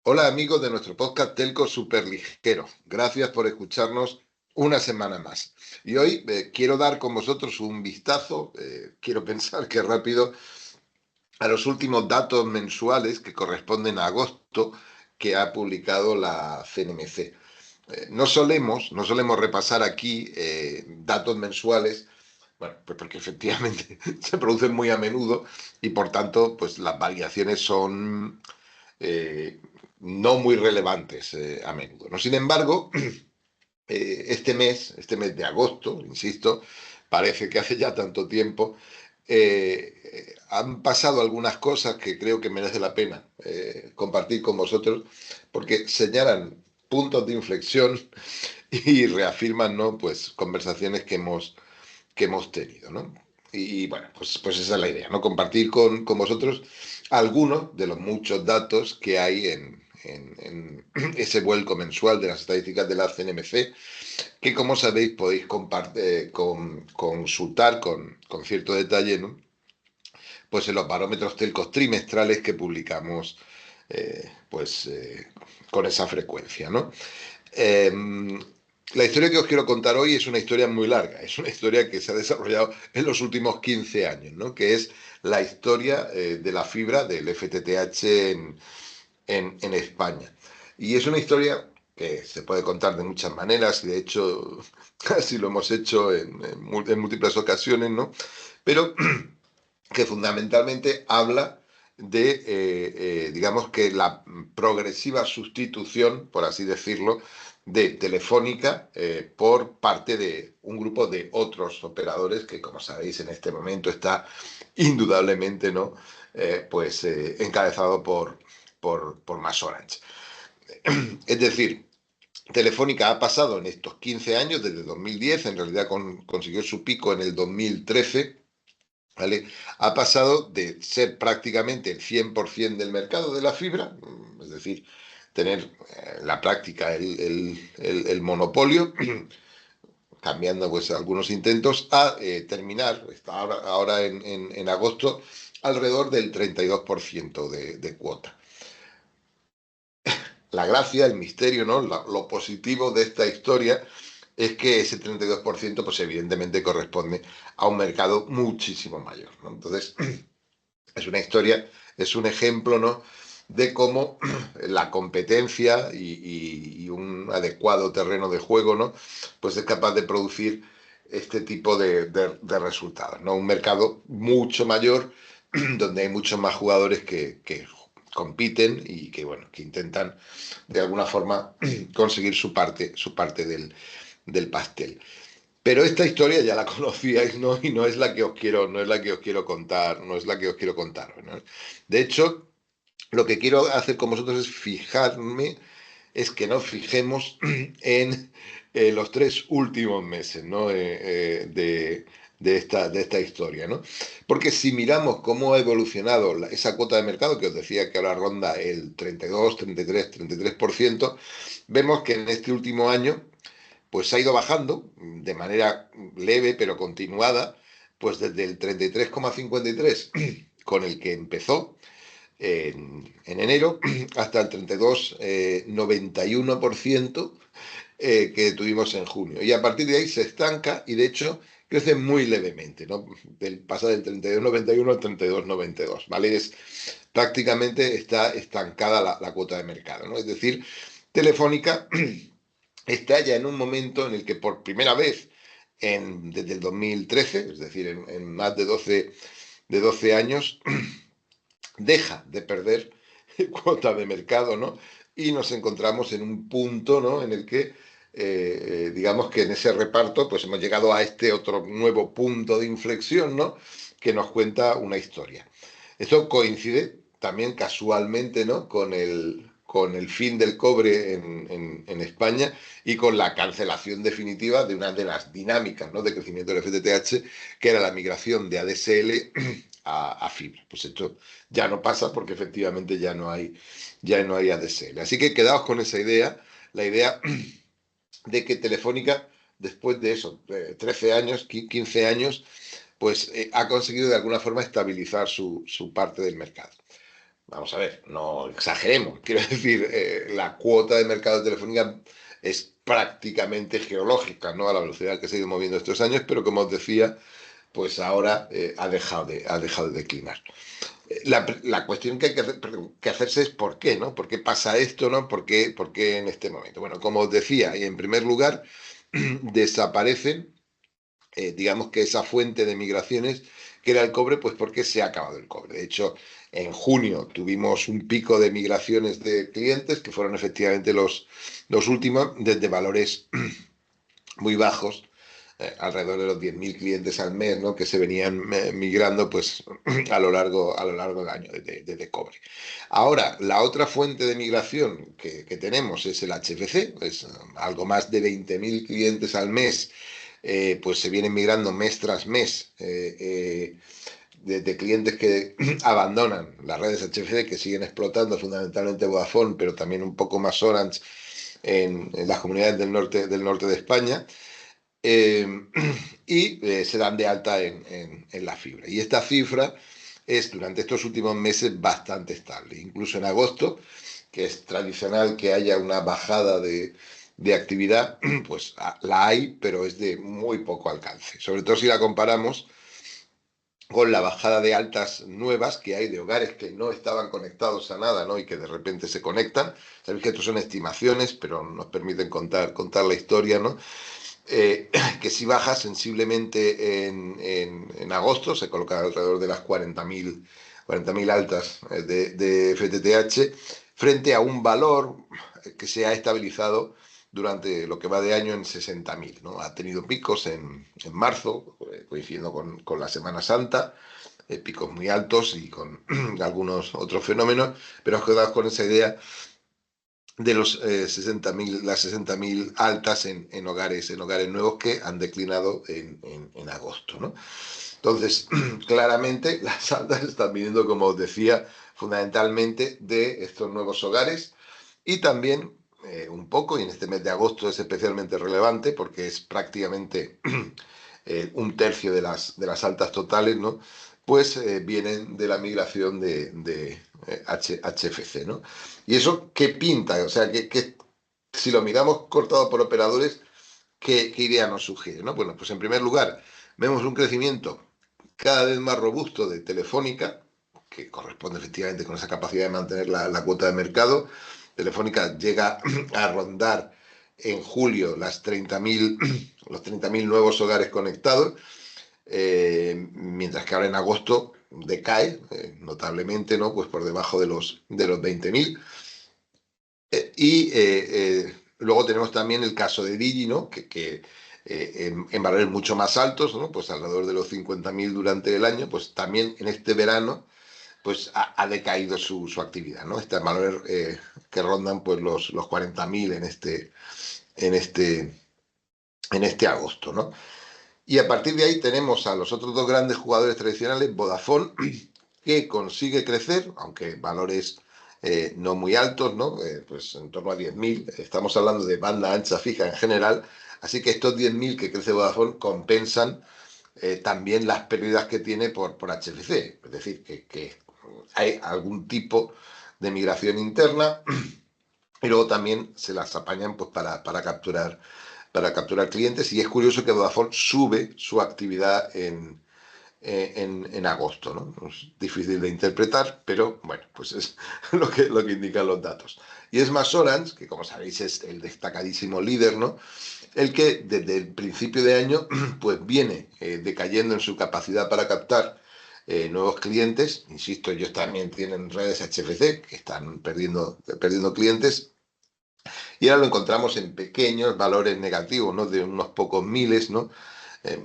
Hola amigos de nuestro podcast Telco Superligero. Gracias por escucharnos una semana más. Y hoy quiero dar con vosotros un vistazo, quiero pensar que rápido, a los últimos datos mensuales que corresponden a agosto que ha publicado la CNMC. No solemos repasar aquí datos mensuales, bueno, pues porque efectivamente se producen muy a menudo y por tanto pues las variaciones son eh, no muy relevantes a menudo, ¿no? Sin embargo, este mes de agosto, insisto, parece que hace ya tanto tiempo, han pasado algunas cosas que creo que merece la pena compartir con vosotros, porque señalan puntos de inflexión y reafirman, ¿no? Pues conversaciones que hemos tenido, ¿no? Y bueno, pues esa es la idea, ¿no? Compartir con vosotros algunos de los muchos datos que hay en ese vuelco mensual de las estadísticas de la CNMC, que como sabéis podéis consultar con cierto detalle, ¿no? Pues en los barómetros telcos trimestrales que publicamos con esa frecuencia, ¿no? Eh, la historia que os quiero contar hoy es una historia muy larga, es una historia que se ha desarrollado en los últimos 15 años, ¿no? Que es la historia de la fibra del FTTH en España. Y es una historia que se puede contar de muchas maneras y de hecho casi lo hemos hecho en múltiples ocasiones, ¿no? Pero que fundamentalmente habla digamos que la progresiva sustitución, por así decirlo, de Telefónica por parte de un grupo de otros operadores que, como sabéis, en este momento está indudablemente, ¿no? Encabezado por MasOrange. Es decir, Telefónica ha pasado en estos 15 años, desde 2010, en realidad consiguió su pico en el 2013, ¿vale? Ha pasado de ser prácticamente el 100% del mercado de la fibra, es decir, tener la práctica el monopolio, cambiando pues algunos intentos, a terminar, está ahora en agosto, alrededor del 32% de cuota. La gracia, el misterio, ¿no? Lo positivo de esta historia es que ese 32% pues evidentemente corresponde a un mercado muchísimo mayor, ¿no? Entonces, es una historia, es un ejemplo, ¿no? De cómo la competencia y un adecuado terreno de juego, ¿no? Pues es capaz de producir este tipo de resultados, ¿no? Un mercado mucho mayor, donde hay muchos más jugadores que compiten y que, bueno, que intentan de alguna forma conseguir su parte del pastel. Pero esta historia ya la conocíais, ¿no? Y no es la que os quiero, no es la que os quiero contar, no es la que os quiero contar, ¿no? De hecho, lo que quiero hacer con vosotros es fijarme, es que nos fijemos en los 3 últimos meses, ¿no? De esta historia, ¿no? Porque si miramos cómo ha evolucionado esa cuota de mercado, que os decía que ahora ronda el 32, 33, 33%, vemos que en este último año pues ha ido bajando de manera leve pero continuada, pues desde el 33,53 con el que empezó en enero hasta el 32,91% que tuvimos en junio. Y a partir de ahí se estanca y de hecho crece muy levemente, ¿no? Pasa del 32,91 al 32,92, ¿vale? Prácticamente está estancada la cuota de mercado, ¿no? Es decir, Telefónica está ya en un momento en el que por primera vez desde el 2013, es decir, en más de 12 años, deja de perder cuota de mercado, ¿no? Y nos encontramos en un punto, ¿no? En el que, digamos que en ese reparto, pues hemos llegado a este otro nuevo punto de inflexión, ¿no? Que nos cuenta una historia. Esto coincide también casualmente, ¿no? Con el fin del cobre en España y con la cancelación definitiva de una de las dinámicas, ¿no? De crecimiento del FTTH, que era la migración de ADSL a fibra. Pues esto ya no pasa porque efectivamente ya no hay ADSL. Así que quedaos con esa idea, la idea de que Telefónica, después de eso, 13 años, 15 años, pues ha conseguido de alguna forma estabilizar su parte del mercado. vamos a ver, no exageremos. Quiero decir, la cuota de mercado de telefonía es prácticamente geológica, ¿no? A la velocidad que se ha ido moviendo estos años, pero como os decía, pues ahora ha dejado de declinar. La cuestión que hay que hacerse es por qué, ¿no? ¿Por qué pasa esto, ¿no? Por qué en este momento? Bueno, como os decía, y en primer lugar, desaparecen, digamos que esa fuente de migraciones que era el cobre, pues porque se ha acabado el cobre. De hecho, en junio tuvimos un pico de migraciones de clientes que fueron efectivamente los últimos desde valores muy bajos, alrededor de los 10.000 clientes al mes, ¿no? Que se venían migrando pues, a lo largo del año de cobre. Ahora, la otra fuente de migración que tenemos es el HFC, es algo más de 20.000 clientes al mes, pues se vienen migrando mes tras mes. De clientes que abandonan las redes HFC, que siguen explotando fundamentalmente Vodafone, pero también un poco más Orange en las comunidades del norte de España, eh, y se dan de alta en la fibra. Y esta cifra es durante estos últimos meses bastante estable. Incluso en agosto, que es tradicional que haya una bajada de actividad, pues la hay, pero es de muy poco alcance. Sobre todo si la comparamos con la bajada de altas nuevas que hay de hogares que no estaban conectados a nada, ¿no? Y que de repente se conectan. Sabéis que esto son estimaciones, pero nos permiten contar la historia, ¿no? Que si baja sensiblemente en agosto, se coloca alrededor de las 40.000 altas de FTTH, frente a un valor que se ha estabilizado durante lo que va de año en 60.000, ¿no? Ha tenido picos en marzo, coincidiendo con la Semana Santa, picos muy altos y con algunos otros fenómenos, pero os quedaos con esa idea de los 60.000, las 60.000 altas en hogares nuevos que han declinado en agosto, ¿no? Entonces, claramente las altas están viniendo, como os decía, fundamentalmente de estos nuevos hogares y también un poco, y en este mes de agosto es especialmente relevante porque es prácticamente un tercio de las altas totales, ¿no? Pues vienen de la migración de HFC, ¿no? ¿Y eso qué pinta? O sea, si lo miramos cortado por operadores, ¿qué idea nos sugiere, ¿no? Bueno, pues en primer lugar, vemos un crecimiento cada vez más robusto de Telefónica, que corresponde efectivamente con esa capacidad de mantener la cuota de mercado. Telefónica llega a rondar en julio los 30.000 nuevos hogares conectados, mientras que ahora en agosto decae notablemente, ¿no? Pues por debajo de los 20.000. Luego tenemos también el caso de Digi, ¿no? Que en valores mucho más altos, ¿no? Pues alrededor de los 50.000 durante el año, pues también en este verano pues ha decaído su actividad, ¿no? Está en valores que rondan pues los 40.000 en este agosto, ¿no? Y a partir de ahí tenemos a los otros dos grandes jugadores tradicionales, Vodafone, que consigue crecer, aunque valores no muy altos, ¿no? Pues en torno a 10.000. Estamos hablando de banda ancha fija en general, así que estos 10.000 que crece Vodafone compensan también las pérdidas que tiene por HFC. Es decir, que hay algún tipo de migración interna y luego también se las apañan pues, para capturar clientes. Y es curioso que Vodafone sube su actividad en agosto, ¿no? Es difícil de interpretar, pero bueno, pues es lo que indican los datos. Y es más Orange, que como sabéis es el destacadísimo líder, ¿no? El que desde el principio de año pues viene decayendo en su capacidad para captar nuevos clientes. Insisto, ellos también tienen redes HFC que están perdiendo clientes. Y ahora lo encontramos en pequeños valores negativos, ¿no? De unos pocos miles, ¿no? Eh,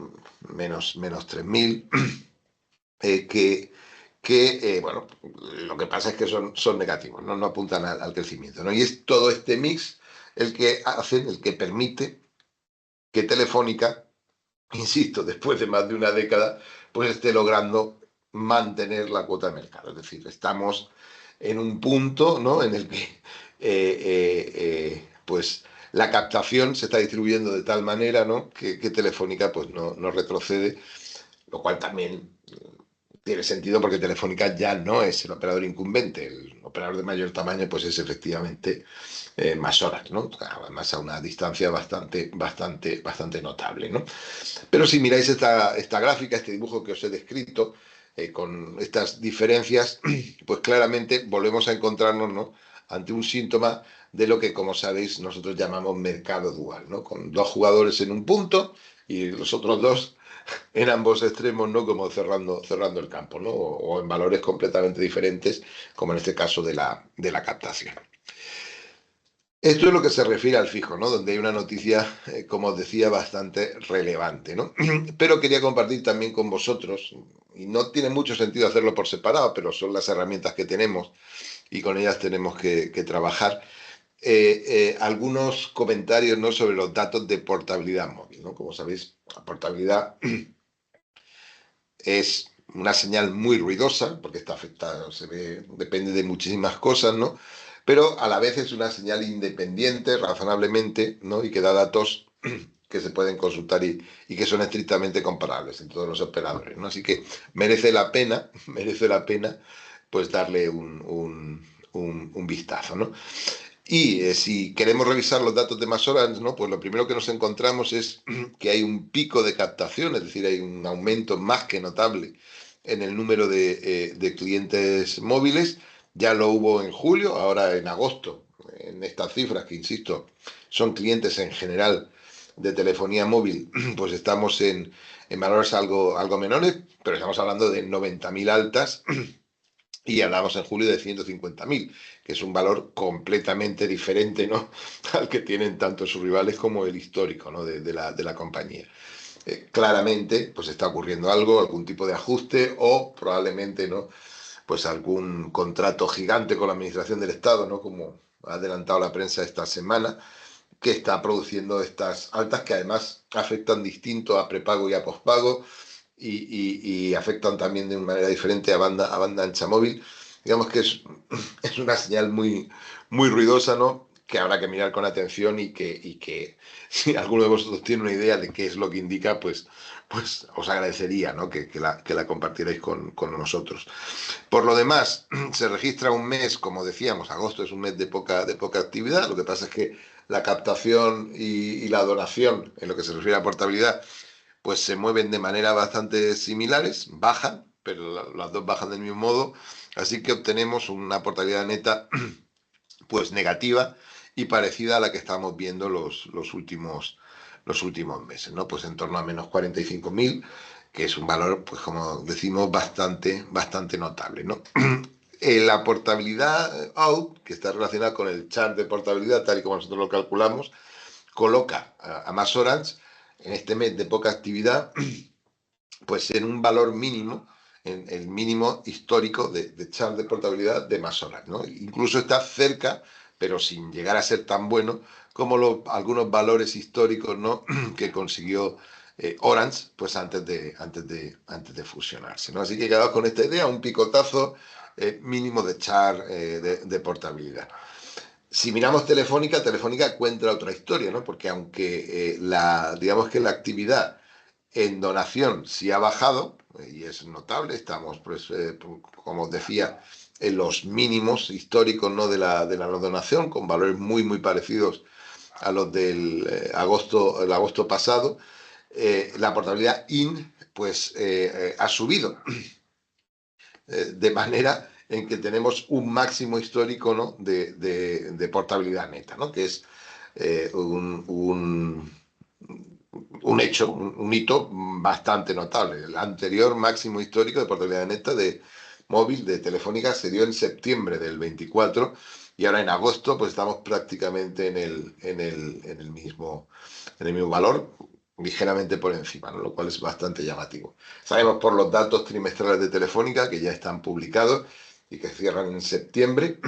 menos 3.000, bueno, lo que pasa es que son negativos, ¿no? No apuntan al crecimiento, ¿no? Y es todo este mix el que permite que Telefónica, insisto, después de más de una década, pues esté logrando mantener la cuota de mercado. Es decir, estamos en un punto, ¿no? En el que pues la captación se está distribuyendo de tal manera, ¿no? que Telefónica pues no retrocede, lo cual también tiene sentido porque Telefónica ya no es el operador incumbente. El operador de mayor tamaño pues es efectivamente más horas, ¿no? Además a una distancia bastante notable, ¿no? Pero si miráis esta gráfica, este dibujo que os he descrito, con estas diferencias, pues claramente volvemos a encontrarnos, ¿no?, ante un síntoma de lo que, como sabéis, nosotros llamamos mercado dual, ¿no? Con dos jugadores en un punto y los otros dos en ambos extremos, ¿no? Como cerrando el campo, ¿no? O en valores completamente diferentes, como en este caso de la captación. Esto es lo que se refiere al fijo, ¿no? Donde hay una noticia, como os decía, bastante relevante, ¿no? Pero quería compartir también con vosotros, y no tiene mucho sentido hacerlo por separado, pero son las herramientas que tenemos y con ellas tenemos que trabajar. Algunos comentarios, ¿no?, sobre los datos de portabilidad móvil, ¿no? Como sabéis, la portabilidad es una señal muy ruidosa, porque está afectada, se ve, depende de muchísimas cosas, ¿no? Pero a la vez es una señal independiente, razonablemente, ¿no? Y que da datos que se pueden consultar y que son estrictamente comparables en todos los operadores, ¿no? Así que merece la pena, pues darle un vistazo, ¿no? Y si queremos revisar los datos de MasOrange, ¿no?, pues lo primero que nos encontramos es que hay un pico de captación, es decir, hay un aumento más que notable en el número de clientes móviles. Ya lo hubo en julio, ahora en agosto, en estas cifras que, insisto, son clientes en general de telefonía móvil, pues estamos en valores algo menores, pero estamos hablando de 90.000 altas y hablamos en julio de 150.000, que es un valor completamente diferente, ¿no?, al que tienen tanto sus rivales como el histórico, ¿no?, de la compañía. Claramente, pues está ocurriendo algo, algún tipo de ajuste o probablemente, ¿no?, pues algún contrato gigante con la Administración del Estado, ¿no?, como ha adelantado la prensa esta semana, que está produciendo estas altas que además afectan distinto a prepago y a pospago y afectan también de una manera diferente a banda ancha móvil. Digamos que es una señal muy ruidosa, ¿no?, que habrá que mirar con atención y que si alguno de vosotros tiene una idea de qué es lo que indica, pues os agradecería, ¿no?, que la compartierais con nosotros. Por lo demás, se registra un mes, como decíamos, agosto es un mes de poca actividad. Lo que pasa es que la captación y la donación, en lo que se refiere a portabilidad, pues se mueven de manera bastante similares, bajan, pero las dos bajan del mismo modo, así que obtenemos una portabilidad neta pues negativa y parecida a la que estamos viendo los últimos meses, ¿no? Pues en torno a menos 45.000, que es un valor, pues como decimos, bastante notable, ¿no? La portabilidad out, que está relacionada con el chart de portabilidad, tal y como nosotros lo calculamos, coloca a MasOrange en este mes de poca actividad, pues en un valor mínimo, en el mínimo histórico de chart de portabilidad de MasOrange, ¿no? Incluso está cerca, pero sin llegar a ser tan bueno, como algunos valores históricos, ¿no?, que consiguió Orange, pues antes de fusionarse, ¿no? Así que quedaos con esta idea, un picotazo mínimo de chart de portabilidad. Si miramos Telefónica cuenta otra historia, ¿no? Porque aunque digamos que la actividad en donación sí ha bajado, y es notable, estamos, pues, como os decía, en los mínimos históricos, ¿no?, de la no donación, con valores muy parecidos a los del el agosto pasado. La portabilidad IN, pues, ha subido, de manera en que tenemos un máximo histórico, ¿no?, de portabilidad neta, ¿no?, que es un hecho, un hito bastante notable. El anterior máximo histórico de portabilidad neta de móvil de Telefónica se dio en septiembre del 24 y ahora en agosto pues estamos prácticamente en el mismo valor, ligeramente por encima, ¿no?, lo cual es bastante llamativo. Sabemos por los datos trimestrales de Telefónica, que ya están publicados y que cierran en septiembre,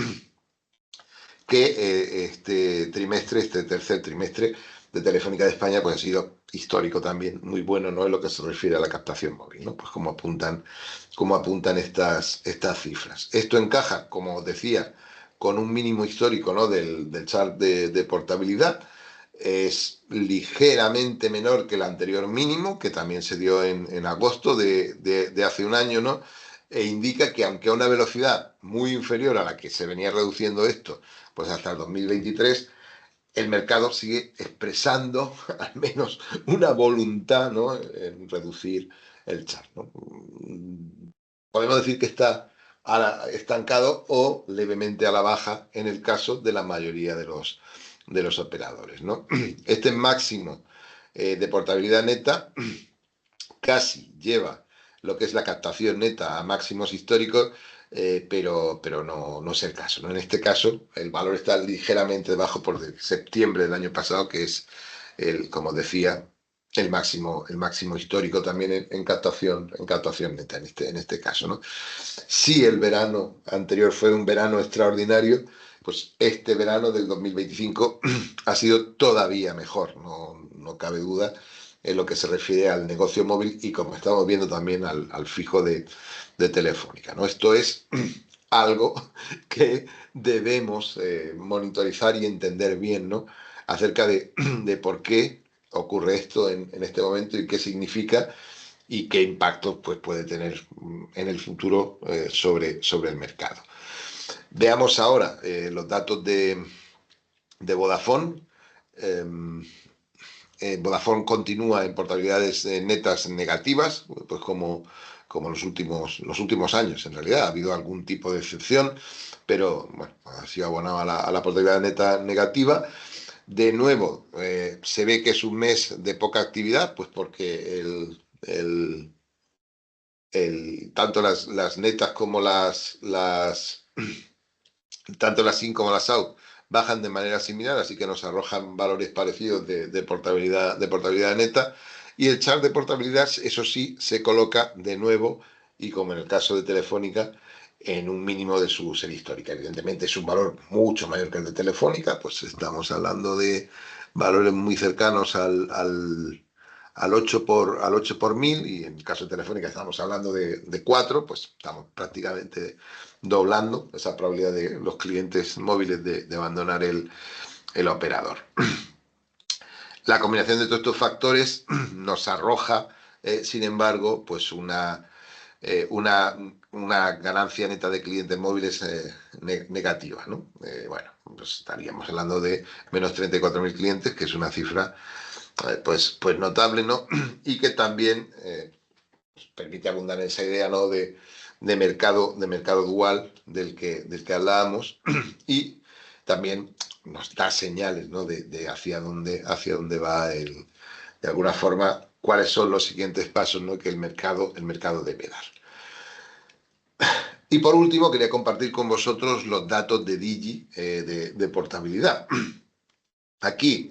que este tercer trimestre de Telefónica de España, pues ha sido histórico también, muy bueno, ¿no?, en lo que se refiere a la captación móvil, ¿no? Pues como apuntan estas cifras. Esto encaja, como os decía, con un mínimo histórico, ¿no?, del chart de portabilidad. Es ligeramente menor que el anterior mínimo, que también se dio en agosto de hace un año, ¿no? e indica que aunque a una velocidad muy inferior a la que se venía reduciendo esto, pues hasta el 2023, el mercado sigue expresando al menos una voluntad, ¿no?, en reducir el char, ¿no? Podemos decir que está estancado o levemente a la baja en el caso de la mayoría de los operadores, ¿no? Este máximo de portabilidad neta casi lleva lo que es la captación neta a máximos históricos, pero no es el caso, ¿no? En este caso, el valor está ligeramente debajo por septiembre del año pasado, que es, como decía, el máximo histórico también en captación neta, en este caso, ¿no? Si el verano anterior fue un verano extraordinario, pues este verano del 2025 ha sido todavía mejor, no cabe duda, en lo que se refiere al negocio móvil y, como estamos viendo, también al fijo de Telefónica, ¿no? Esto es algo que debemos monitorizar y entender bien, ¿no?, acerca de por qué ocurre esto en este momento y qué significa y qué impacto, pues, puede tener en el futuro sobre el mercado. Veamos ahora los datos de Vodafone. Eh, Vodafone continúa en portabilidades netas negativas, pues como los últimos años. En realidad ha habido algún tipo de excepción, pero bueno, ha sido abonado a la portabilidad neta negativa. De nuevo, se ve que es un mes de poca actividad, pues porque tanto las netas como tanto las IN como las OUT bajan de manera similar, así que nos arrojan valores parecidos de portabilidad neta. Y el chart de portabilidad, eso sí, se coloca de nuevo, y como en el caso de Telefónica, en un mínimo de su serie histórica. Evidentemente es un valor mucho mayor que el de Telefónica, pues estamos hablando de valores muy cercanos al 8 por 1000, y en el caso de Telefónica estamos hablando de 4, pues estamos prácticamente doblando esa probabilidad de los clientes móviles de abandonar el operador. La combinación de todos estos factores nos arroja, sin embargo, pues una ganancia neta de clientes móviles negativa, ¿no? Bueno, pues estaríamos hablando de menos 34.000 clientes, que es una cifra pues notable, ¿no? Y que también permite abundar en esa idea, ¿no?, de mercado dual del que hablábamos, y también nos da señales, ¿no?, de hacia dónde va de alguna forma, cuáles son los siguientes pasos, ¿no?, que el mercado debe dar. Y por último, quería compartir con vosotros los datos de Digi de portabilidad. Aquí,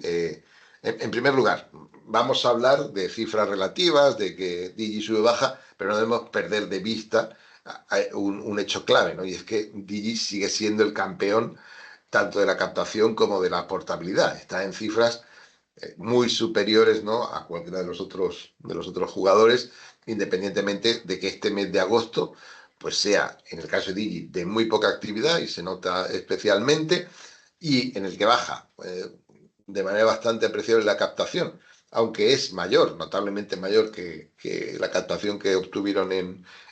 en primer lugar, vamos a hablar de cifras relativas, de que Digi sube o baja, pero no debemos perder de vista un hecho clave, ¿no? Y es que Digi sigue siendo el campeón tanto de la captación como de la portabilidad. Está en cifras muy superiores, ¿no?, a cualquiera de los otros jugadores, independientemente de que este mes de agosto pues sea, en el caso de Digi, de muy poca actividad, y se nota especialmente, y en el que baja de manera bastante apreciable la captación, aunque es mayor, notablemente mayor que la captación que obtuvieron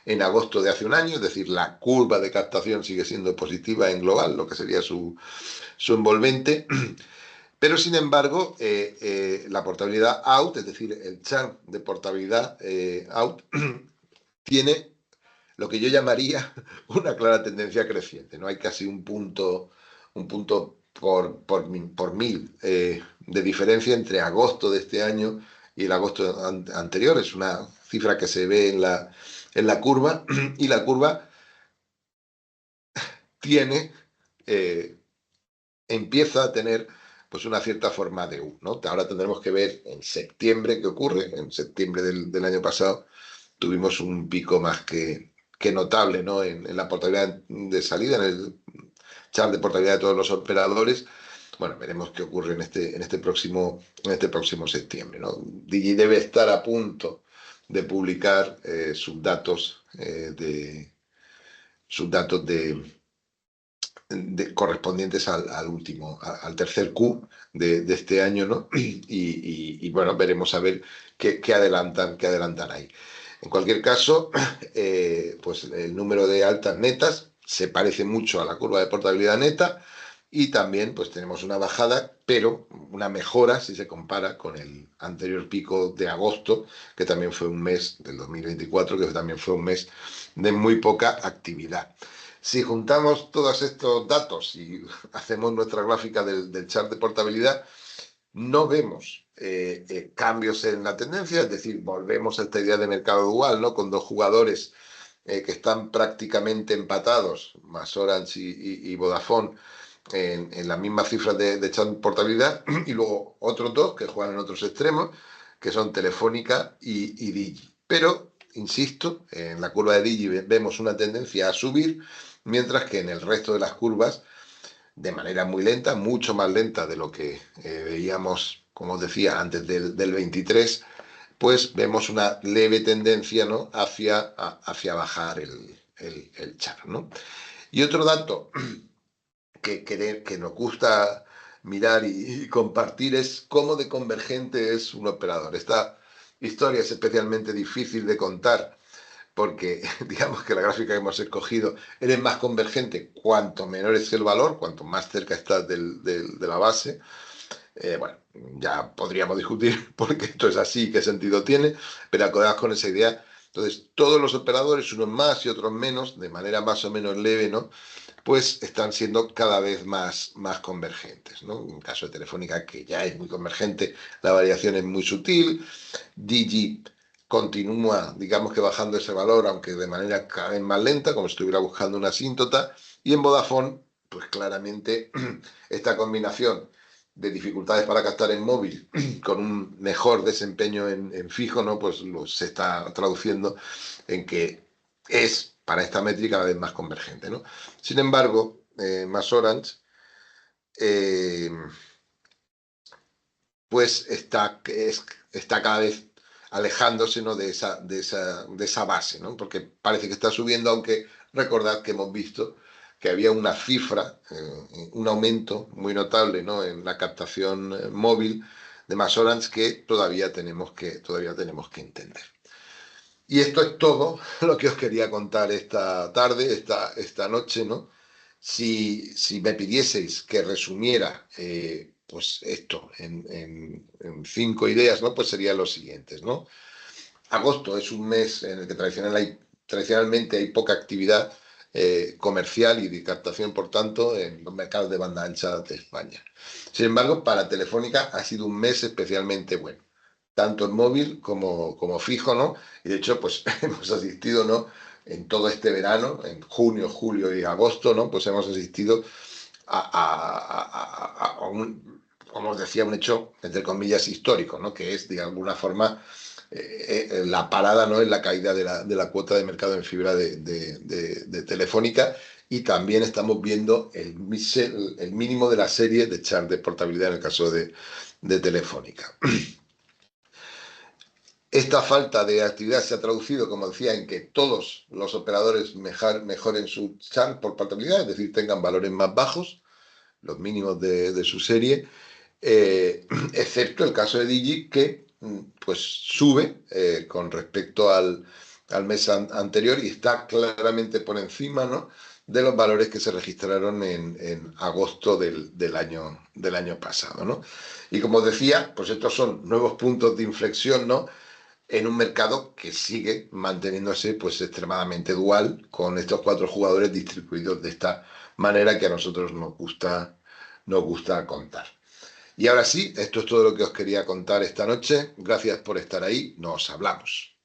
en agosto de hace un año. Es decir, la curva de captación sigue siendo positiva en global, lo que sería su envolvente. Pero, sin embargo, la portabilidad out, es decir, el churn de portabilidad out, tiene lo que yo llamaría una clara tendencia creciente, ¿no? Hay casi un punto por 1000 de diferencia entre agosto de este año y el agosto anterior. Es una cifra que se ve en la curva, y la curva eh, empieza a tener pues una cierta forma de U, ¿no? Ahora tendremos que ver en septiembre qué ocurre. En septiembre del año pasado tuvimos un pico más que notable, ¿no?, en la portabilidad de salida, en el chart de portabilidad de todos los operadores. Bueno, veremos qué ocurre en este próximo septiembre, ¿no? Digi debe estar a punto de publicar sus datos correspondientes al tercer Q de este año, ¿no? Y bueno, veremos a ver qué adelantan ahí. En cualquier caso, pues el número de altas netas se parece mucho a la curva de portabilidad neta y también pues tenemos una bajada, pero una mejora si se compara con el anterior pico de agosto, que también fue un mes del 2024, que también fue un mes de muy poca actividad. Si juntamos todos estos datos y hacemos nuestra gráfica del chart de portabilidad, no vemos cambios en la tendencia, es decir, volvemos a esta idea de mercado dual, ¿no? Con dos jugadores que están prácticamente empatados, más Orange y Vodafone, en las mismas cifras de portabilidad, y luego otros dos que juegan en otros extremos, que son Telefónica y Digi. Pero, insisto, en la curva de Digi vemos una tendencia a subir, mientras que en el resto de las curvas de manera muy lenta, mucho más lenta de lo que veíamos, como os decía, antes del 23, pues vemos una leve tendencia, ¿no? hacia bajar el char, ¿no? Y otro dato que nos gusta mirar y compartir es cómo de convergente es un operador. Esta historia es especialmente difícil de contar porque digamos que la gráfica que hemos escogido eres más convergente cuanto menor es el valor, cuanto más cerca estás de la base. Bueno, ya podríamos discutir por qué esto es así, qué sentido tiene, pero acordaos con esa idea. Entonces, todos los operadores, unos más y otros menos, de manera más o menos leve, ¿no? Pues están siendo cada vez más convergentes, ¿no? En el caso de Telefónica, que ya es muy convergente, la variación es muy sutil. Digi continúa, digamos que bajando ese valor, aunque de manera cada vez más lenta, como si estuviera buscando una asíntota. Y en Vodafone, pues claramente esta combinación de dificultades para captar en móvil con un mejor desempeño en fijo, ¿no? Pues se está traduciendo en que es para esta métrica cada vez más convergente, ¿no? Sin embargo, más Orange, eh, pues está cada vez alejándose, ¿no? de esa base, ¿no? Porque parece que está subiendo, aunque recordad que hemos visto que había una cifra, un aumento muy notable, ¿no? En la captación móvil de más Orange que todavía tenemos que entender. Y esto es todo lo que os quería contar esta tarde, esta noche, ¿no? Si me pidieseis que resumiera pues esto en 5 ideas, ¿no? Pues serían los siguientes, ¿no? Agosto es un mes en el que tradicionalmente hay poca actividad comercial y de captación, por tanto, en los mercados de banda ancha de España. Sin embargo, para Telefónica ha sido un mes especialmente bueno, tanto en móvil como fijo, ¿no? Y de hecho, pues hemos asistido, ¿no? En todo este verano, en junio, julio y agosto, ¿no? Pues hemos asistido a un, como os decía, un hecho, entre comillas, histórico, ¿no? Que es, de alguna forma, la parada, ¿no? En la caída de la cuota de mercado en fibra de Telefónica, y también estamos viendo el mínimo de la serie de chart de portabilidad en el caso de Telefónica. Esta falta de actividad se ha traducido, como decía, en que todos los operadores mejoren su chart por portabilidad, es decir, tengan valores más bajos, los mínimos de su serie, excepto el caso de Digi, que pues sube con respecto al mes anterior y está claramente por encima, ¿no? De los valores que se registraron en agosto del año pasado, ¿no? Y como decía, pues estos son nuevos puntos de inflexión, ¿no? En un mercado que sigue manteniéndose pues extremadamente dual, con estos 4 jugadores distribuidos de esta manera que a nosotros nos gusta contar. Y ahora sí, esto es todo lo que os quería contar esta noche. Gracias por estar ahí. Nos hablamos.